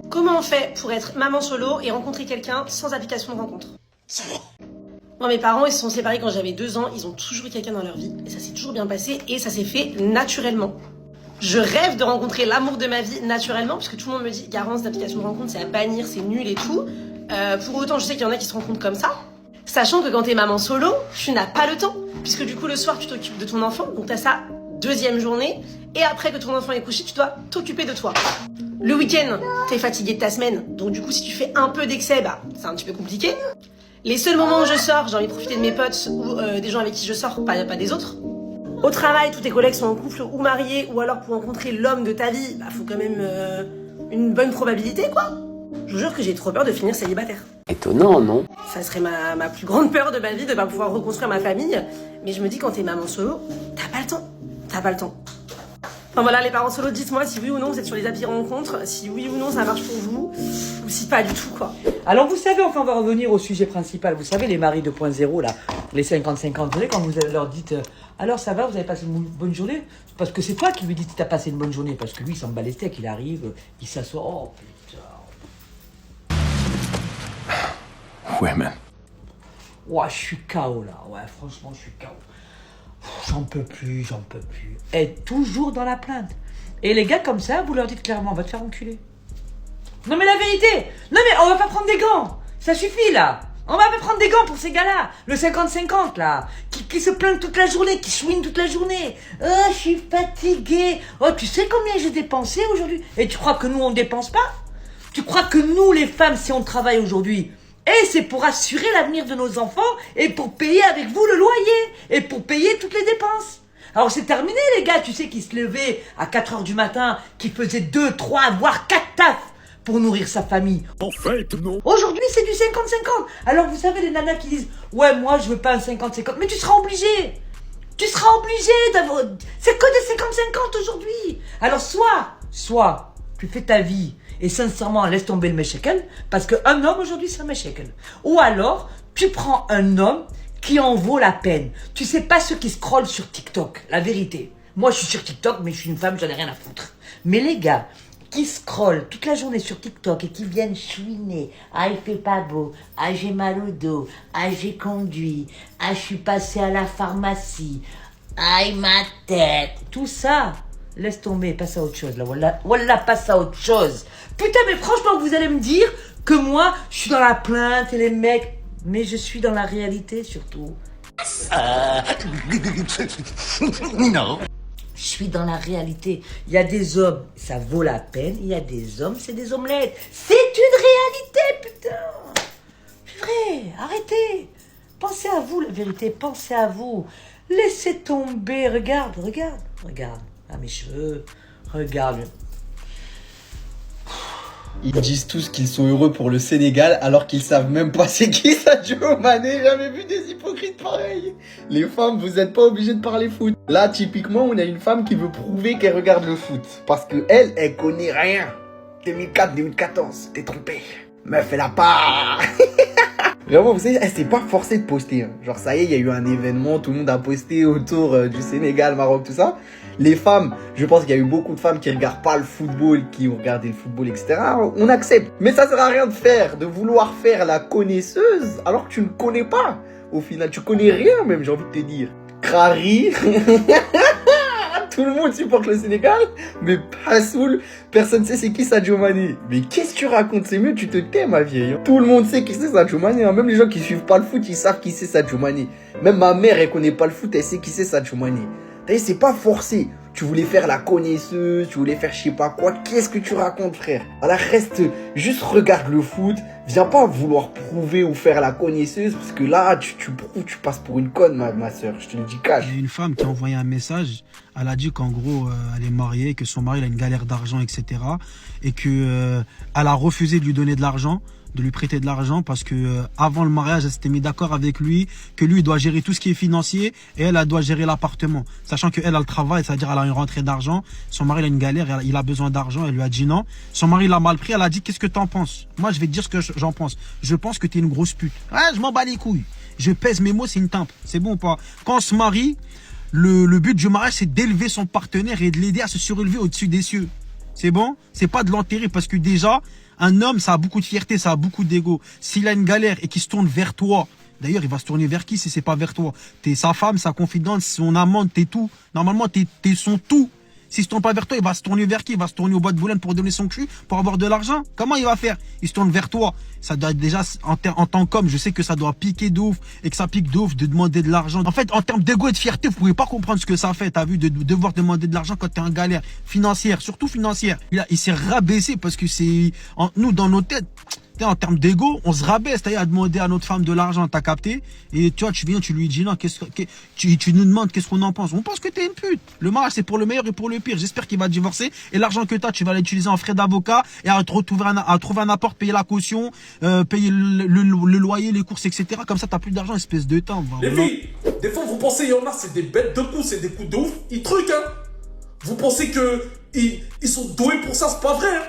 Comment on fait pour être maman solo et rencontrer quelqu'un sans application de rencontre? Moi, mes parents, ils se sont séparés quand j'avais 2 ans. Ils ont toujours eu quelqu'un dans leur vie. Et ça s'est toujours bien passé. Et ça s'est fait naturellement. Je rêve de rencontrer l'amour de ma vie naturellement. Parce que tout le monde me dit, Garance, d'application de rencontre, c'est à bannir, c'est nul et tout. Pour autant, je sais qu'il y en a qui se rencontrent comme ça. Sachant que quand t'es maman solo, tu n'as pas le temps. Puisque du coup, le soir, tu t'occupes de ton enfant. Donc t'as sa 2e journée. Et après que ton enfant est couché, tu dois t'occuper de toi. Le week-end, t'es fatigué de ta semaine. Donc du coup, si tu fais un peu d'excès, bah, c'est un petit peu compliqué. Les seuls moments où je sors, j'ai envie de profiter de mes potes ou des gens avec qui je sors, pas des autres. Au travail, tous tes collègues sont en couple ou mariés, ou alors pour rencontrer l'homme de ta vie, bah faut quand même une bonne probabilité, quoi. Je vous jure que j'ai trop peur de finir célibataire. Étonnant, non? Ça serait ma plus grande peur de ma vie, de pas pouvoir reconstruire ma famille. Mais je me dis, quand t'es maman solo, t'as pas le temps. T'as pas le temps. Enfin voilà, les parents solo, dites-moi si oui ou non vous êtes sur les applis rencontres, si oui ou non ça marche pour vous, ou si pas du tout, quoi. Alors vous savez, enfin on va revenir au sujet principal. Vous savez, les maris 2.0 là, les 50-50, vous savez, quand vous leur dites alors ça va, vous avez passé une bonne journée? Parce que c'est toi qui lui dis t'as passé une bonne journée, parce que lui il s'en bat les steaks, il arrive, il s'assoit, oh putain. Ouais, man. Ouais, je suis KO là, ouais, franchement je suis KO. J'en peux plus, j'en peux plus. Et toujours dans la plainte. Et les gars comme ça, vous leur dites clairement, on va te faire enculer. Non mais la vérité, non mais on va pas prendre des gants. Ça suffit là. On va pas prendre des gants pour ces gars-là. Le 50-50 là, qui se plaignent toute la journée, qui chouinent toute la journée. Oh, je suis fatigué. Oh, tu sais combien j'ai dépensé aujourd'hui? Et tu crois que nous on dépense pas? Tu crois que nous les femmes, si on travaille aujourd'hui, et c'est pour assurer l'avenir de nos enfants et pour payer avec vous le loyer et pour payer toutes les dépenses. Alors c'est terminé les gars, tu sais, qui se levaient à 4 heures du matin, qui faisaient 2, 3, voire 4 tafs pour nourrir sa famille. En fait, non. Aujourd'hui c'est du 50-50. Alors vous savez les nanas qui disent ouais moi je veux pas un 50-50, mais tu seras obligé. Tu seras obligé d'avoir... C'est que des 50-50 aujourd'hui. Alors soit tu fais ta vie et sincèrement laisse tomber le méchekel, parce qu'un homme aujourd'hui c'est un méchekel. Ou alors tu prends un homme qui en vaut la peine. Tu sais pas ceux qui scrollent sur TikTok, la vérité. Moi je suis sur TikTok mais je suis une femme, j'en ai rien à foutre. Mais les gars qui scrollent toute la journée sur TikTok et qui viennent chouiner, ah il fait pas beau, ah j'ai mal au dos, ah j'ai conduit, ah je suis passé à la pharmacie, aïe ma tête, tout ça, laisse tomber, passe à autre chose là, voilà, passe à autre chose. Putain mais franchement vous allez me dire que moi je suis dans la plainte et les mecs, mais je suis dans la réalité surtout. Non. Je suis dans la réalité. Il y a des hommes, ça vaut la peine. Il y a des hommes, c'est des omelettes. C'est une réalité, putain. C'est vrai, arrêtez. Pensez à vous, la vérité. Pensez à vous. Laissez tomber. Regarde. Ah, mes cheveux. Regarde. Ils disent tous qu'ils sont heureux pour le Sénégal alors qu'ils savent même pas c'est qui Sadio Mané. J'ai jamais vu des hypocrites pareils. Les femmes, vous êtes pas obligés de parler foot. Là, typiquement, on a une femme qui veut prouver qu'elle regarde le foot. Parce que elle connaît rien. 2004-2014, t'es trompé. Meuf, elle a pas... Vraiment, vous savez, elle s'est pas forcée de poster. Hein. Genre, ça y est, il y a eu un événement, tout le monde a posté autour du Sénégal, Maroc, tout ça. Les femmes, je pense qu'il y a eu beaucoup de femmes qui regardent pas le football, qui ont regardé le football, etc. On accepte. Mais ça sert à rien de vouloir faire la connaisseuse alors que tu ne connais pas. Au final, tu connais rien même, j'ai envie de te dire. Crary. Tout le monde supporte le Sénégal, mais pas Soul. Personne sait c'est qui Sadio Mané. Mais qu'est-ce que tu racontes? C'est mieux, tu te tais, ma vieille. Tout le monde sait qui c'est Sadio Mané. Même les gens qui suivent pas le foot, ils savent qui c'est Sadio Mané. Même ma mère, elle connaît pas le foot, elle sait qui c'est Sadio Mané. C'est pas forcé. Tu voulais faire la connaisseuse, tu voulais faire je sais pas quoi. Qu'est-ce que tu racontes, frère? Voilà, reste, juste regarde le foot. Viens pas vouloir prouver ou faire la connaisseuse, parce que là, tu prouves, tu passes pour une conne, ma soeur. Je te le dis cash. Il y a une femme qui a envoyé un message. Elle a dit qu'en gros, elle est mariée, que son mari il a une galère d'argent, etc. Et que elle a refusé de lui donner de l'argent, de lui prêter de l'argent, parce que avant le mariage, elle s'était mis d'accord avec lui, que lui il doit gérer tout ce qui est financier et elle doit gérer l'appartement. Sachant qu'elle a le travail, c'est-à-dire elle a une rentrée d'argent. Son mari il a une galère, il a besoin d'argent, elle lui a dit non. Son mari l'a mal pris, elle a dit qu'est-ce que t'en penses? Moi je vais te dire ce que j'en pense. Je pense que t'es une grosse pute. Ouais, je m'en bats les couilles. Je pèse mes mots, c'est une timpe. C'est bon ou pas? Quand on se marie, le but du mariage c'est d'élever son partenaire et de l'aider à se surélever au-dessus des cieux. C'est bon? C'est pas de l'enterrer parce que déjà, un homme, ça a beaucoup de fierté, ça a beaucoup d'ego. S'il a une galère et qu'il se tourne vers toi, d'ailleurs, il va se tourner vers qui si c'est pas vers toi? T'es sa femme, sa confidente, son amante, t'es tout. Normalement, t'es son tout. S'il se tourne pas vers toi, il va se tourner vers qui? Il va se tourner au bois de Boulogne pour donner son cul, pour avoir de l'argent? Comment il va faire? Il se tourne vers toi. Ça doit déjà, en tant qu'homme, je sais que ça doit piquer de ouf et que ça pique de ouf de demander de l'argent. En fait, en termes d'ego et de fierté, vous pouvez pas comprendre ce que ça fait. T'as vu, de devoir demander de l'argent quand t'es en galère financière, surtout financière. Il s'est rabaissé parce que nous, dans nos têtes, en termes d'ego, on se rabaisse, à demander à notre femme de l'argent, t'as capté? Et tu vois, tu viens, tu lui dis non, tu nous demandes qu'est-ce qu'on en pense. On pense que t'es une pute. Le mariage, c'est pour le meilleur et pour le pire. J'espère qu'il va divorcer. Et l'argent que t'as, tu vas l'utiliser en frais d'avocat et à trouver un apport, payer la caution, payer le loyer, les courses, etc. Comme ça, t'as plus d'argent, espèce de temps. Les filles, des fois, vous pensez, il y en a, c'est des bêtes de coups, c'est des coups de ouf. Ils truquent, hein. Vous pensez que ils sont doués pour ça, c'est pas vrai, hein.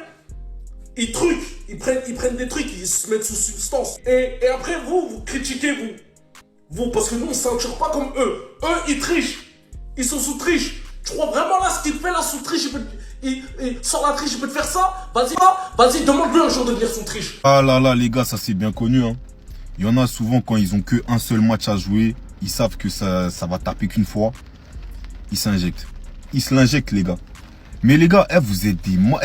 Ils truquent, ils prennent des trucs, ils se mettent sous substance. Et après, vous critiquez, vous, parce que nous, on s'en pas comme eux. Eux, ils trichent. Ils sont sous triche. Tu crois vraiment là, ce qu'il fait là, sous triche, sans la triche, il peut te faire ça? Vas-y, demande-lui un jour de devenir sous triche. Ah là là, les gars, ça c'est bien connu, hein. Il y en a souvent, quand ils ont que un seul match à jouer, ils savent que ça va taper qu'une fois. Ils s'injectent. Ils se l'injectent, les gars. Mais les gars, vous êtes des... Moi,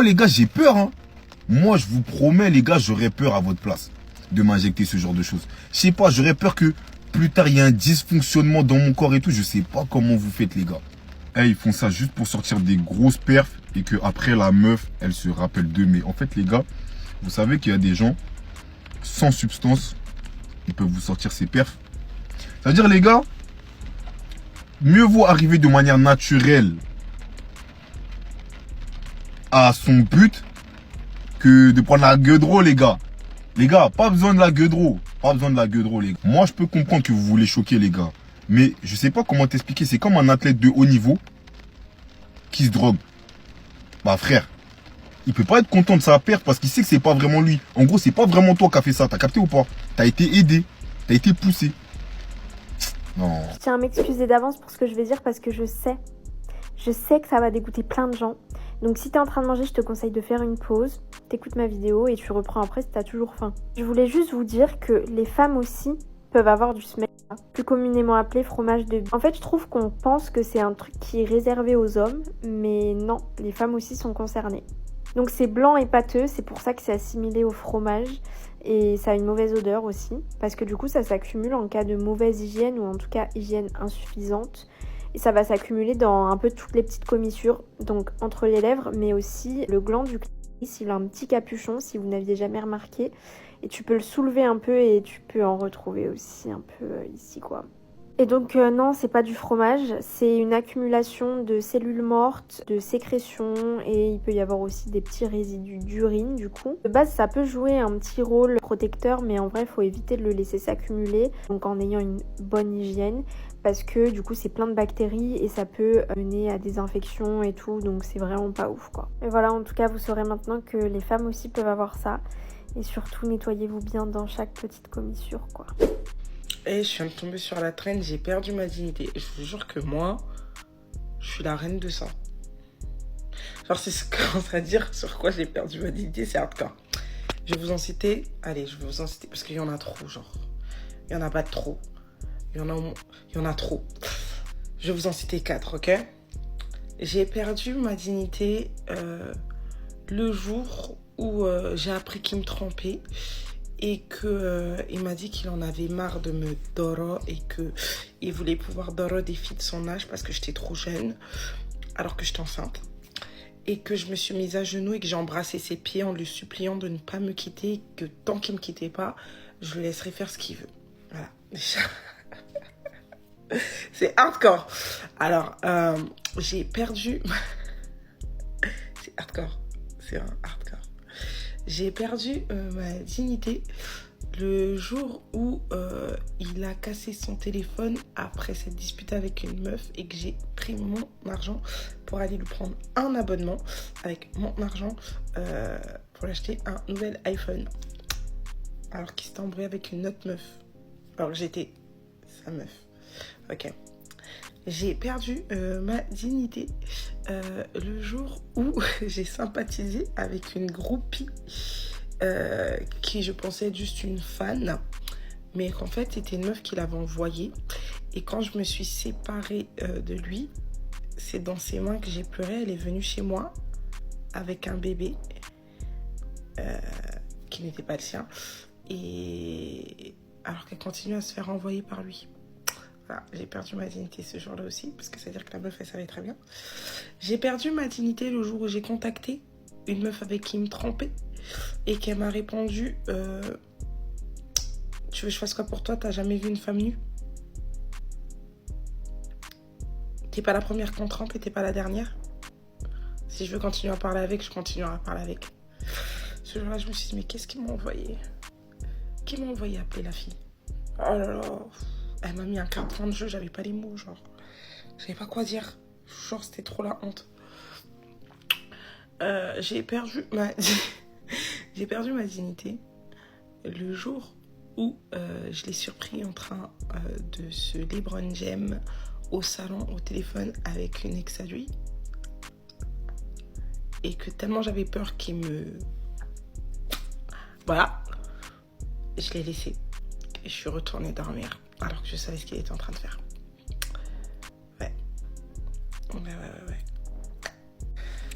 les gars, j'ai peur, hein. Moi, je vous promets, les gars, j'aurais peur à votre place de m'injecter ce genre de choses. Je sais pas, j'aurais peur que plus tard, il y ait un dysfonctionnement dans mon corps et tout. Je sais pas comment vous faites, les gars. Ils font ça juste pour sortir des grosses perfs et que après la meuf, elle se rappelle d'eux. Mais en fait, les gars, vous savez qu'il y a des gens sans substance, ils peuvent vous sortir ces perfs. C'est-à-dire, les gars, mieux vaut arriver de manière naturelle à son but que de prendre la gueudreau, les gars. Les gars, pas besoin de la gueudreau. Pas besoin de la gueudreau, les gars. Moi, je peux comprendre que vous voulez choquer, les gars. Mais je sais pas comment t'expliquer. C'est comme un athlète de haut niveau qui se drogue. Bah, frère, il peut pas être content de sa perte parce qu'il sait que c'est pas vraiment lui. En gros, c'est pas vraiment toi qui as fait ça. T'as capté ou pas? T'as été aidé. T'as été poussé. Non. Je tiens à m'excuser d'avance pour ce que je vais dire parce que je sais que ça va dégoûter plein de gens. Donc si t'es en train de manger, je te conseille de faire une pause, t'écoutes ma vidéo et tu reprends après si t'as toujours faim. Je voulais juste vous dire que les femmes aussi peuvent avoir du smegma, plus communément appelé fromage de bœuf. En fait, je trouve qu'on pense que c'est un truc qui est réservé aux hommes, mais non, les femmes aussi sont concernées. Donc c'est blanc et pâteux, c'est pour ça que c'est assimilé au fromage et ça a une mauvaise odeur aussi, parce que du coup ça s'accumule en cas de mauvaise hygiène ou en tout cas hygiène insuffisante. Et ça va s'accumuler dans un peu toutes les petites commissures, donc entre les lèvres, mais aussi le gland du clitoris. Il a un petit capuchon, si vous n'aviez jamais remarqué. Et tu peux le soulever un peu et tu peux en retrouver aussi un peu ici, quoi. Et donc non, c'est pas du fromage, c'est une accumulation de cellules mortes, de sécrétions et il peut y avoir aussi des petits résidus d'urine du coup. De base, ça peut jouer un petit rôle protecteur, mais en vrai, il faut éviter de le laisser s'accumuler, donc en ayant une bonne hygiène, parce que du coup, c'est plein de bactéries et ça peut mener à des infections et tout, donc c'est vraiment pas ouf, quoi. Et voilà, en tout cas, vous saurez maintenant que les femmes aussi peuvent avoir ça. Et surtout, nettoyez-vous bien dans chaque petite commissure, quoi. Et je viens de tomber sur la traîne, j'ai perdu ma dignité. Je vous jure que moi, je suis la reine de ça. Genre, c'est ce qu'on va dire sur quoi j'ai perdu ma dignité, c'est hardcore. Je vais vous en citer, allez, je vais vous en citer, parce qu'il y en a trop, genre. Il y en a pas de trop. Il y en a trop. Je vais vous en citer 4, ok? J'ai perdu ma dignité le jour où j'ai appris qu'il me trompait. Et qu'il m'a dit qu'il en avait marre de me doro et qu'il voulait pouvoir doro des filles de son âge parce que j'étais trop jeune, alors que j'étais enceinte. Et que je me suis mise à genoux et que j'ai embrassé ses pieds en lui suppliant de ne pas me quitter, et que tant qu'il ne me quittait pas, je le laisserais faire ce qu'il veut. Voilà. C'est hardcore. Alors, j'ai perdu... C'est hardcore. C'est un hardcore. J'ai perdu ma dignité le jour où il a cassé son téléphone après s'être disputé avec une meuf et que j'ai pris mon argent pour aller lui prendre un abonnement avec mon argent pour lui acheter un nouvel iPhone. Alors qu'il s'était embrouillé avec une autre meuf. Alors que j'étais sa meuf. Ok. J'ai perdu ma dignité le jour où j'ai sympathisé avec une groupie qui je pensais être juste une fan, mais qu'en fait c'était une meuf qui l'avait envoyée. Et quand je me suis séparée de lui, c'est dans ses mains que j'ai pleuré. Elle est venue chez moi avec un bébé qui n'était pas le sien, et alors qu'elle continue à se faire envoyer par lui. Voilà, j'ai perdu ma dignité ce jour-là aussi, parce que c'est-à-dire que la meuf, elle savait très bien. J'ai perdu ma dignité le jour où j'ai contacté une meuf avec qui il me trompait et qu'elle m'a répondu tu veux que je fasse quoi pour toi? T'as jamais vu une femme nue? T'es pas la première qu'on trompe et t'es pas la dernière. Si je veux continuer à parler avec, je continuerai à parler avec. Ce jour-là, je me suis dit, mais qu'est-ce qu'ils m'ont envoyé? Qui m'a envoyé appeler la fille? Oh là là. Elle m'a mis un carton de jeu, j'avais pas les mots, genre. Je savais pas quoi dire. Genre, c'était trop la honte. J'ai perdu ma dignité le jour où je l'ai surpris en train de se LeBron James au salon, au téléphone, avec une ex à lui. Et que tellement j'avais peur qu'il me... Voilà. Je l'ai laissé. Et je suis retournée dormir. Alors que je savais ce qu'il était en train de faire. Ouais.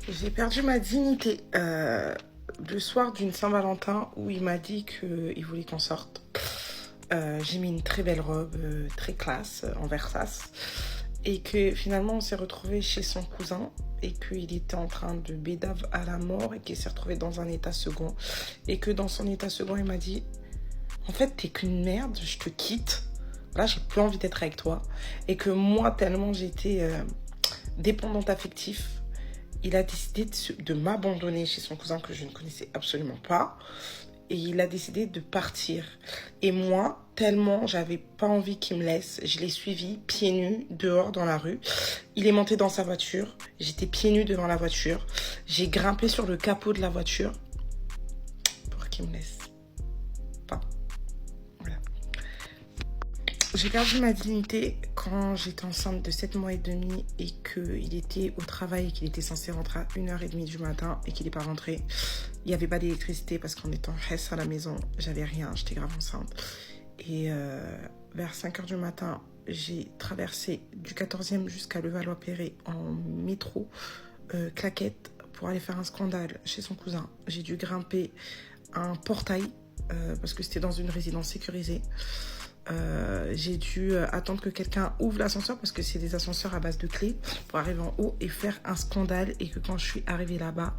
J'ai perdu ma dignité le soir d'une Saint-Valentin où il m'a dit qu'il voulait qu'on sorte. J'ai mis une très belle robe, très classe, en Versace. Et que finalement on s'est retrouvé chez son cousin et qu'il était en train de bédave à la mort et qu'il s'est retrouvé dans un état second. Et que dans son état second, il m'a dit « En fait, t'es qu'une merde, je te quitte. Là, j'ai plus envie d'être avec toi. » Et que moi, tellement j'étais dépendante affective, il a décidé de m'abandonner chez son cousin que je ne connaissais absolument pas. Et il a décidé de partir. Et moi, tellement j'avais pas envie qu'il me laisse, je l'ai suivi pieds nus dehors dans la rue. Il est monté dans sa voiture. J'étais pieds nus devant la voiture. J'ai grimpé sur le capot de la voiture pour qu'il me laisse pas. Voilà. J'ai perdu ma dignité quand j'étais enceinte de 7 mois et demi et qu'il était au travail et qu'il était censé rentrer à 1h30 du matin et qu'il n'est pas rentré. Il n'y avait pas d'électricité parce qu'en étant hesse à la maison, j'avais rien, j'étais grave enceinte. Et vers 5h du matin, j'ai traversé du 14e jusqu'à Levallois-Perret en métro, claquette, pour aller faire un scandale chez son cousin. J'ai dû grimper un portail parce que c'était dans une résidence sécurisée. J'ai dû attendre que quelqu'un ouvre l'ascenseur parce que c'est des ascenseurs à base de clés pour arriver en haut et faire un scandale. Et que quand je suis arrivée là-bas,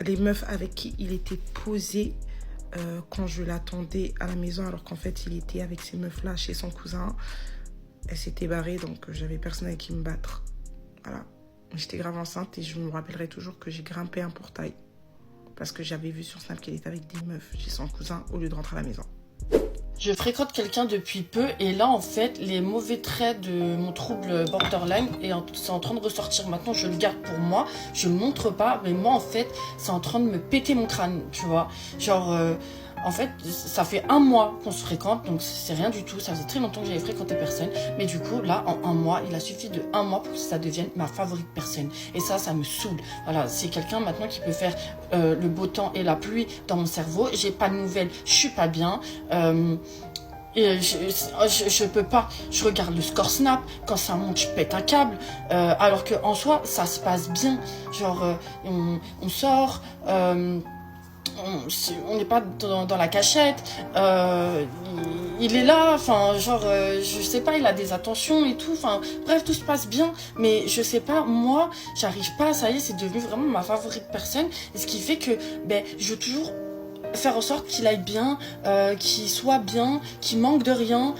les meufs avec qui il était posé quand je l'attendais à la maison, alors qu'en fait il était avec ces meufs-là chez son cousin, elles s'étaient barrées, donc j'avais personne avec qui me battre. Voilà. J'étais grave enceinte et je me rappellerai toujours que j'ai grimpé un portail parce que j'avais vu sur Snap qu'elle était avec des meufs chez son cousin au lieu de rentrer à la maison. Je fréquente quelqu'un depuis peu et là en fait les mauvais traits de mon trouble borderline c'est en train de ressortir. Maintenant je le garde pour moi, je le montre pas, mais moi en fait c'est en train de me péter mon crâne, tu vois. Genre en fait ça fait 1 mois qu'on se fréquente, donc c'est rien du tout, ça faisait très longtemps que j'avais fréquenté personne, mais du coup là en 1 mois il a suffi de 1 mois pour que ça devienne ma favorite personne et ça me saoule. Voilà, c'est quelqu'un maintenant qui peut faire le beau temps et la pluie dans mon cerveau, j'ai pas de nouvelles, je suis pas bien. Et je peux pas, je regarde le score Snap, quand ça monte je pète un câble, alors que en soi ça se passe bien, genre on sort, on n'est pas dans la cachette, il est là, enfin genre je sais pas, il a des attentions et tout, enfin bref tout se passe bien, mais je sais pas, moi j'arrive pas, ça y est c'est devenu vraiment ma favorite personne, et ce qui fait que je veux toujours faire en sorte qu'il aille bien, qu'il soit bien, qu'il manque de rien,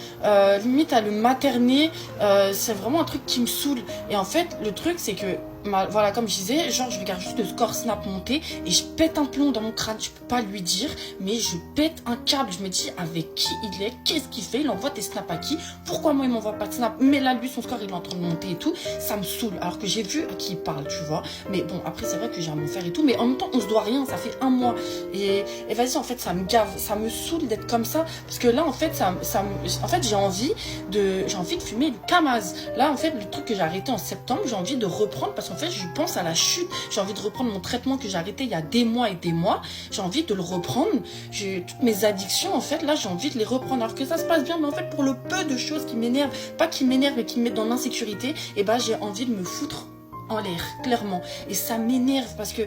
limite à le materner, c'est vraiment un truc qui me saoule. Et en fait le truc c'est que voilà, comme je disais, genre je regarde juste le score Snap monter et je pète un plomb dans mon crâne, je peux pas lui dire, mais je pète un câble, je me dis avec qui il est, qu'est-ce qu'il fait, il envoie tes snaps à qui, pourquoi moi il m'envoie pas de snap, mais là lui son score il est en train de monter et tout, ça me saoule, alors que j'ai vu à qui il parle, tu vois, mais bon après c'est vrai que j'ai à m'en faire et tout, mais en même temps on se doit rien, ça fait 1 mois, et vas-y en fait ça me gave, ça me saoule d'être comme ça, parce que là en fait en fait j'ai envie de fumer du Kamaz, là en fait le truc que j'ai arrêté en septembre, j'ai envie de reprendre, parce qu'en qu'en fait, je pense à la chute. J'ai envie de reprendre mon traitement que j'ai arrêté il y a des mois et des mois. J'ai envie de le reprendre. Toutes mes addictions, en fait, là, j'ai envie de les reprendre. Alors que ça se passe bien, mais en fait, pour le peu de choses qui m'énervent, pas qui m'énervent, mais qui me mettent dans l'insécurité, et ben, j'ai envie de me foutre en l'air, clairement. Et ça m'énerve parce que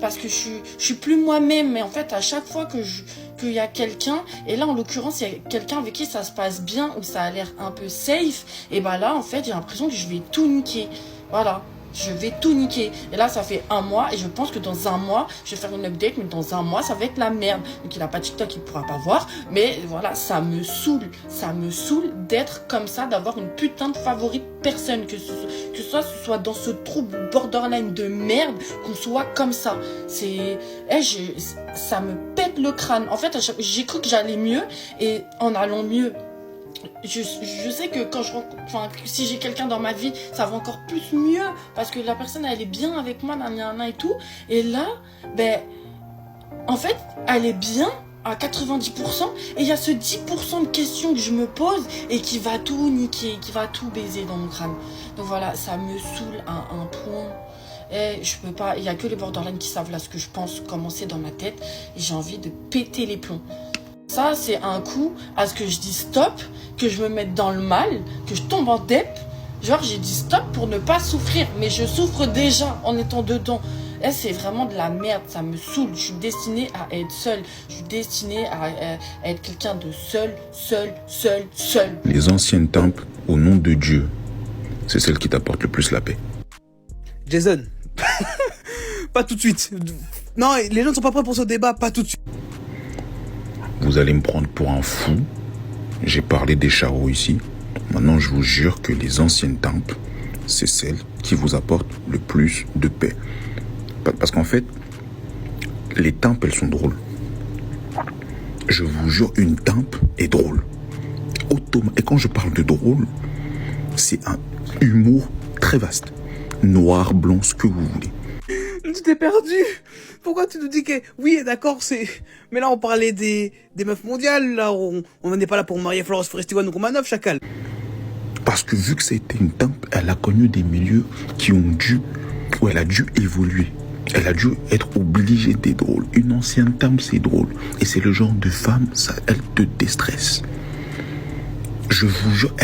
je suis plus moi-même. Mais en fait, à chaque fois qu'il y a quelqu'un, et là, en l'occurrence, il y a quelqu'un avec qui ça se passe bien, où ça a l'air un peu safe, et ben là, en fait, j'ai l'impression que je vais tout niquer. Voilà. Je vais tout niquer. Et là, ça fait 1 mois. Et je pense que dans 1 mois, je vais faire une update. Mais dans 1 mois, ça va être la merde. Donc, il n'a pas TikTok, il ne pourra pas voir. Mais voilà, ça me saoule. Ça me saoule d'être comme ça, d'avoir une putain de favorite personne. Que ce soit dans ce trouble borderline de merde, qu'on soit comme ça. Ça me pète le crâne. En fait, j'ai cru que j'allais mieux. Et en allant mieux, je sais que quand si j'ai quelqu'un dans ma vie, ça va encore plus mieux parce que la personne elle est bien avec moi, et tout. Et là, en fait, elle est bien à 90% et il y a ce 10% de questions que je me pose et qui va tout niquer, qui va tout baiser dans mon crâne. Donc voilà, ça me saoule à un point. Et je peux pas, il y a que les borderline qui savent là ce que je pense, comment c'est dans ma tête. Et j'ai envie de péter les plombs. Ça, c'est un coup à ce que je dis stop, que je me mette dans le mal, que je tombe en dep. Genre, j'ai dit stop pour ne pas souffrir. Mais je souffre déjà en étant dedans. Et c'est vraiment de la merde, ça me saoule. Je suis destinée à être seule. Je suis destinée à être quelqu'un de seul. Les anciennes temples, au nom de Dieu, c'est celle qui t'apporte le plus la paix. Jason, pas tout de suite. Non, les gens ne sont pas prêts pour ce débat, pas tout de suite. Vous allez me prendre pour un fou. J'ai parlé des charros ici. Maintenant, je vous jure que les anciennes temples, c'est celles qui vous apportent le plus de paix. Parce qu'en fait, les temples, elles sont drôles. Je vous jure, une temple est drôle. Et quand je parle de drôle, c'est un humour très vaste. Noir, blanc, ce que vous voulez. Tu t'es perdu. Pourquoi tu nous dis que... Oui, d'accord, c'est... Mais là, on parlait des meufs mondiales, là. On n'est pas là pour marier Florence Foresti-One ou Romanov, chacal. Parce que vu que c'était une temple, elle a connu des milieux où elle a dû évoluer. Elle a dû être obligée d'être drôle. Une ancienne temple, c'est drôle. Et c'est le genre de femme, ça, elle te déstresse. Je vous jure...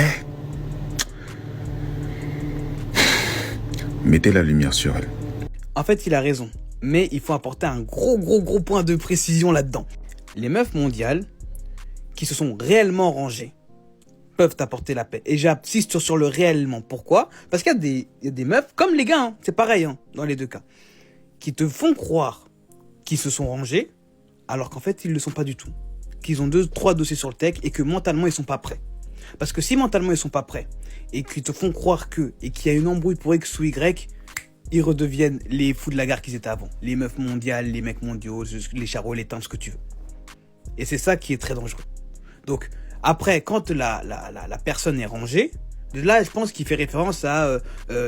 Mettez la lumière sur elle. En fait, il a raison. Mais il faut apporter un gros point de précision là-dedans. Les meufs mondiales qui se sont réellement rangées peuvent apporter la paix. Et j'insiste sur le réellement. Pourquoi ? Parce qu'il y a des meufs, comme les gars, c'est pareil dans les deux cas, qui te font croire qu'ils se sont rangés, alors qu'en fait, ils ne le sont pas du tout. Qu'ils ont 2-3 dossiers sur le tech et que mentalement, ils ne sont pas prêts. Parce que si mentalement, ils ne sont pas prêts et qu'ils te font croire et qu'il y a une embrouille pour X ou Y, ils redeviennent les fous de la gare qu'ils étaient avant. Les meufs mondiales, les mecs mondiaux, les charros, les temples, ce que tu veux. Et c'est ça qui est très dangereux. Donc, après, quand la personne est rangée, là, je pense qu'il fait référence à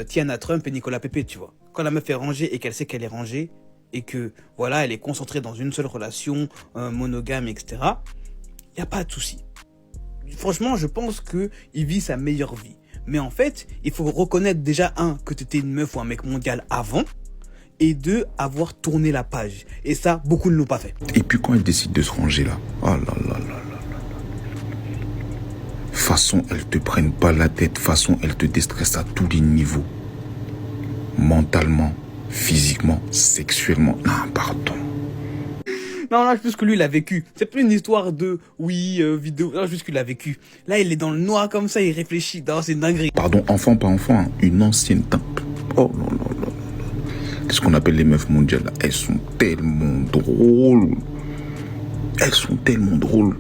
Tiana Trump et Nicolas Pepe, tu vois. Quand la meuf est rangée et qu'elle sait qu'elle est rangée, et que, voilà, elle est concentrée dans une seule relation, monogame, etc., il n'y a pas de souci. Franchement, je pense qu'il vit sa meilleure vie. Mais en fait, il faut reconnaître déjà, que tu étais une meuf ou un mec mondial avant, et 2, avoir tourné la page. Et ça, beaucoup ne l'ont pas fait. Et puis quand elle décide de se ranger là, oh là là là là. Façon, elles te prennent pas la tête. Façon, elles te déstressent à tous les niveaux. Mentalement, physiquement, sexuellement. Non, pardon. Non, là, je pense que lui, il a vécu. C'est plus une histoire de, vidéo. Non, juste qu'il a vécu. Là, il est dans le noir comme ça, il réfléchit. Non, c'est une dinguerie. Pardon, enfant, pas enfant, une ancienne temple. Oh là là là là. Ce qu'on appelle les meufs mondiales, là, elles sont tellement drôles. Elles sont tellement drôles.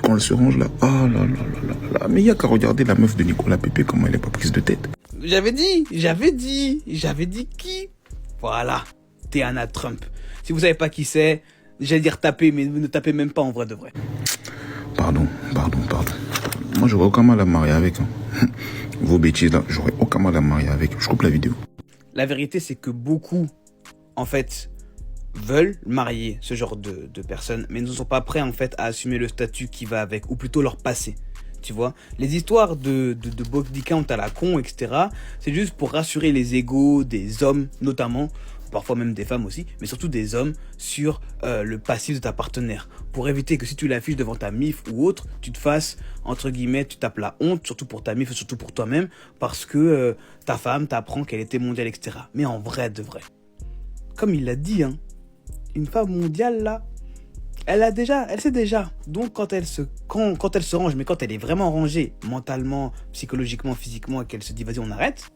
Quand elles se rangent là, ah là là là là là. Mais il n'y a qu'à regarder la meuf de Nicolas Pepe, comment elle n'est pas prise de tête. J'avais dit qui? Voilà, Tiana Trump. Si vous savez pas qui c'est, j'allais dire taper, mais ne tapez même pas en vrai de vrai. Pardon. Moi, j'aurais aucun mal à me marier avec. Vos bêtises là, j'aurais aucun mal à me marier avec. Je coupe la vidéo. La vérité, c'est que beaucoup, en fait, veulent marier ce genre de personnes, mais ne sont pas prêts, en fait, à assumer le statut qui va avec, ou plutôt leur passé. Tu vois, les histoires de body count à la con, etc., c'est juste pour rassurer les égos des hommes, notamment, parfois même des femmes aussi, mais surtout des hommes, sur le passif de ta partenaire. Pour éviter que si tu l'affiches devant ta mif ou autre, tu te fasses, entre guillemets, tu tapes la honte, surtout pour ta mif et surtout pour toi-même, parce que ta femme t'apprend qu'elle était mondiale, etc. Mais en vrai de vrai, comme il l'a dit, hein, une femme mondiale, là, elle sait déjà. Donc quand elle se range, mais quand elle est vraiment rangée, mentalement, psychologiquement, physiquement, et qu'elle se dit vas-y on arrête,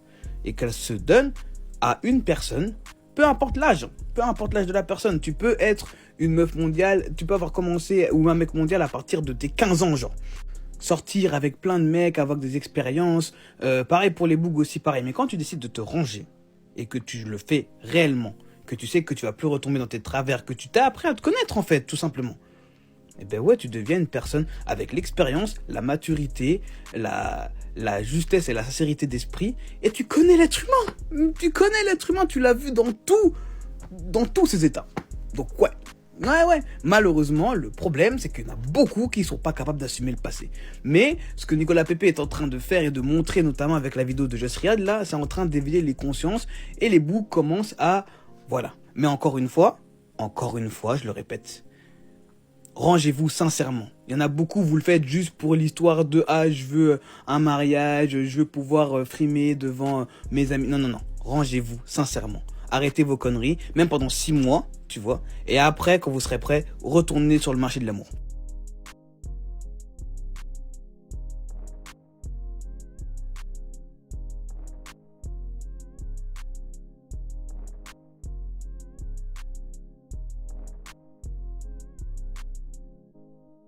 et qu'elle se donne à une personne, peu importe l'âge de la personne, tu peux être une meuf mondiale, tu peux avoir commencé, ou un mec mondial à partir de tes 15 ans, genre. Sortir avec plein de mecs, avoir des expériences, pareil pour les bougs aussi, pareil. Mais quand tu décides de te ranger, et que tu le fais réellement, que tu sais que tu vas plus retomber dans tes travers, que tu t'as appris à te connaître en fait, tout simplement. Et ben ouais, tu deviens une personne avec l'expérience, la maturité, la justesse et la sincérité d'esprit, et tu connais l'être humain. Tu connais l'être humain, tu l'as vu dans tous ses états. Donc ouais. Malheureusement, le problème, c'est qu'il y en a beaucoup qui sont pas capables d'assumer le passé. Mais ce que Nicolas Pepe est en train de faire et de montrer, notamment avec la vidéo de Just Riyad, là, c'est en train d'éveiller les consciences et les boucs commencent à... Voilà. Mais encore une fois, je le répète, rangez-vous sincèrement. Il y en a beaucoup, vous le faites juste pour l'histoire de « Ah, je veux un mariage, je veux pouvoir frimer devant mes amis. » Non. Rangez-vous sincèrement. Arrêtez vos conneries, même pendant 6 mois, tu vois. Et après, quand vous serez prêt, retournez sur le marché de l'amour.